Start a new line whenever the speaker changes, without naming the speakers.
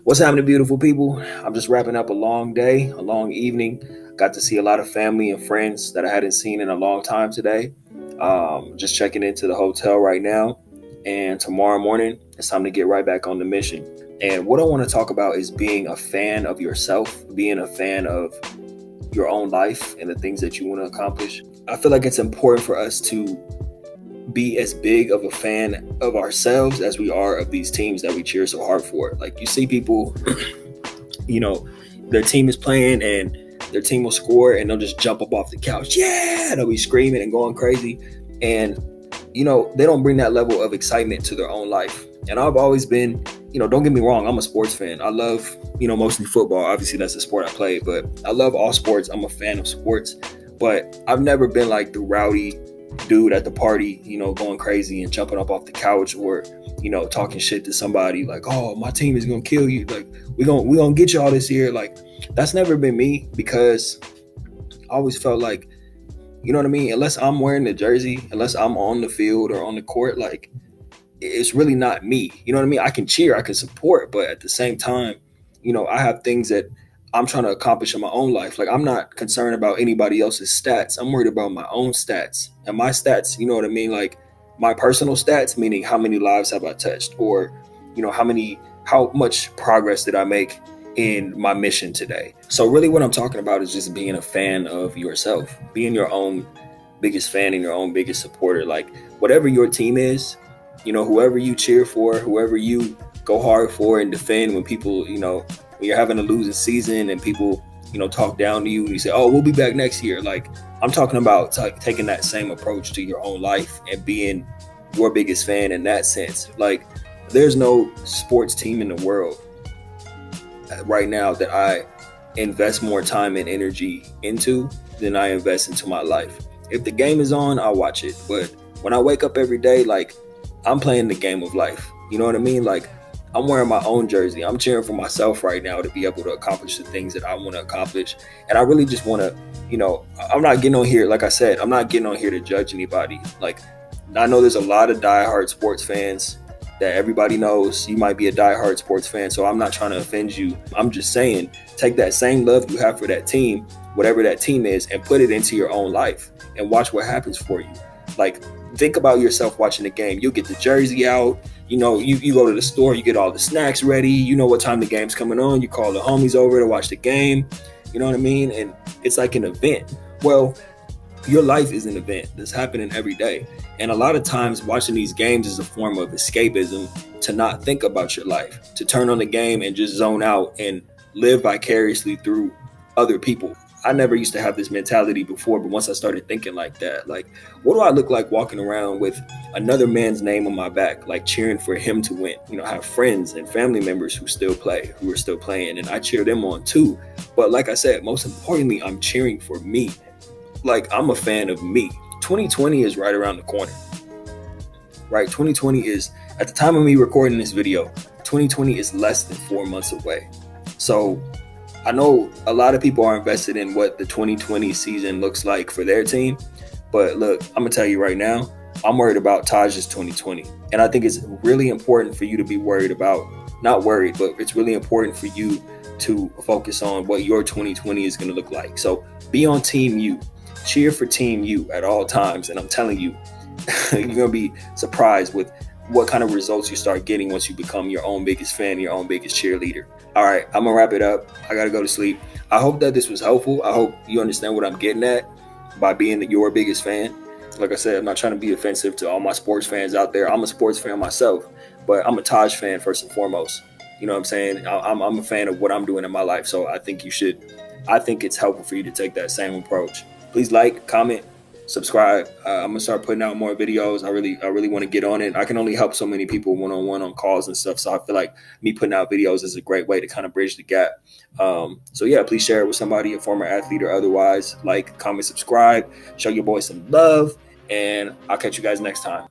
What's happening, beautiful people? I'm just wrapping up a long day, a long evening. Got to see a lot of family and friends that I hadn't seen in a long time today. Just checking into the hotel right now. And tomorrow morning, it's time to get right back on the mission. And what I want to talk about is being a fan of yourself, being a fan of your own life and the things that you want to accomplish. I feel like it's important for us to be as big of a fan of ourselves as we are of these teams that we cheer so hard for. Like, you see people, you know, their team is playing and their team will score and they'll just jump up off the couch. Yeah, they'll be screaming and going crazy. And, they don't bring that level of excitement to their own life. And I've always been, don't get me wrong, I'm a sports fan. I love, mostly football. Obviously, that's the sport I play, but I love all sports. I'm a fan of sports, but I've never been like the rowdy dude at the party, going crazy and jumping up off the couch, or talking shit to somebody like, "Oh, my team is gonna kill you. Like, we gonna get y'all this year." Like, that's never been me, because I always felt like, you know what I mean, unless I'm wearing the jersey, unless I'm on the field or on the court, like, it's really not me. You know what I mean? I can cheer, I can support, but at the same time, I have things that I'm trying to accomplish in my own life. Like, I'm not concerned about anybody else's stats. I'm worried about my own stats. And my stats, you know what I mean? Like, my personal stats, meaning how many lives have I touched, or, how much progress did I make in my mission today? So really what I'm talking about is just being a fan of yourself, being your own biggest fan and your own biggest supporter. Like, whatever your team is, whoever you cheer for, whoever you go hard for and defend when people, when you're having a losing season and people, talk down to you and you say, "Oh, we'll be back next year." Like, I'm talking about taking that same approach to your own life and being your biggest fan in that sense. Like, there's no sports team in the world right now that I invest more time and energy into than I invest into my life. If the game is on, I'll watch it. But when I wake up every day, like, I'm playing the game of life. You know what I mean? Like, I'm wearing my own jersey. I'm cheering for myself right now to be able to accomplish the things that I want to accomplish. And I really just want to, I'm not getting on here, like I said, I'm not getting on here to judge anybody. Like, I know there's a lot of diehard sports fans that everybody knows. You might be a diehard sports fan, so I'm not trying to offend you. I'm just saying, take that same love you have for that team, whatever that team is, and put it into your own life and watch what happens for you. Like, think about yourself watching the game. You'll get the jersey out. You go to the store, you get all the snacks ready. You know what time the game's coming on. You call the homies over to watch the game. You know what I mean? And it's like an event. Well, your life is an event that's happening every day. And a lot of times watching these games is a form of escapism, to not think about your life, to turn on the game and just zone out and live vicariously through other people. I never used to have this mentality before, but once I started thinking like that, like, what do I look like walking around with another man's name on my back, like cheering for him to win? I have friends and family members who still play, who are still playing, and I cheer them on too. But like I said, most importantly, I'm cheering for me. Like, I'm a fan of me. 2020 is right around the corner, right? 2020 is, at the time of me recording this video, 2020 is less than 4 months away. So I know a lot of people are invested in what the 2020 season looks like for their team. But look, I'm going to tell you right now, I'm worried about Taj's 2020. And I think it's really important for you to be worried about, not worried, but it's really important for you to focus on what your 2020 is going to look like. So be on Team U. Cheer for Team U at all times. And I'm telling you, you're going to be surprised with what kind of results you start getting once you become your own biggest fan, your own biggest cheerleader. All right, I'm gonna wrap it up. I gotta go to sleep. I hope that this was helpful. I hope you understand what I'm getting at by being your biggest fan. Like I said, I'm not trying to be offensive to all my sports fans out there. I'm a sports fan myself, but I'm a Taj fan first and foremost. You know what I'm saying? I'm a fan of what I'm doing in my life. So I think it's helpful for you to take that same approach. Please like, comment, subscribe. I'm gonna start putting out more videos. I really want to get on it. I can only help so many people one-on-one on calls and stuff. So I feel like me putting out videos is a great way to kind of bridge the gap. So yeah, please share it with somebody, a former athlete or otherwise. Like, comment, subscribe, show your boy some love, and I'll catch you guys next time.